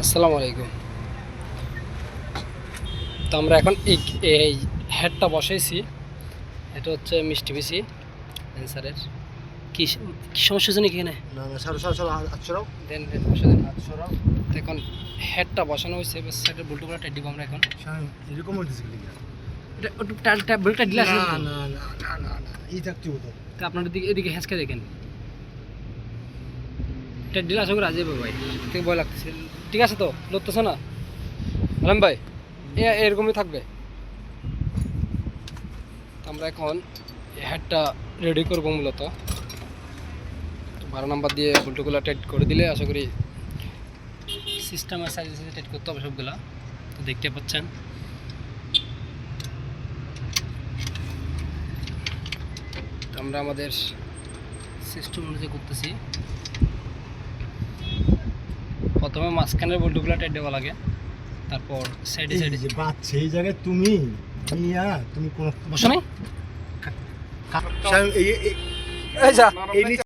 আসসালামু আলাইকুম। তো আমরা এখন এই হেডটা বসাইছি। এটা হচ্ছে মিষ্টি বিসি অ্যান্সারের কি সমস্যা হচ্ছে নাকি এখানে? না না সারো সারো সারো আচ্ছরাও দেন দেন বসে দেন। আচ্ছরাও তো এখন হেডটা বসানো হয়েছে, বাস সাইডে বল্টুগুলো টাইট দিব আমরা এখন। এরকম হইতেছে কি এটা একটু টালটা বলটা দিলে না আসলে না না না না না এই থাকতে হতো তো আপনাদের দিকে এদিকে হ্যাঁচকা দেখেন, টাইট দিলে আশা করি আজই ভাই থেকে ভয় লাগতেছে। ঠিক আছে তো, লড়তেছে না আলম ভাই? এরকমই থাকবে। তো আমরা এখন হেডটা রেডি করবো মূলত। 12 নাম্বার দিয়ে বল্টুগুলো টাইট করে দিলে আশা করি সিস্টেমের সাইজে সাইজে টাইট করতে হবে সবগুলা। তো দেখতে পাচ্ছেন তো আমরা আমাদের সিস্টেম অনুযায়ী করতেছি। প্রথমে মাঝখানের বল্টুগুলো টাইট দেওয়া লাগে, তারপর সাইডে সাইডে যে বাচ্চা এই জায়গায় তুমি তুমি কোন বসো নাই এই এই যা এই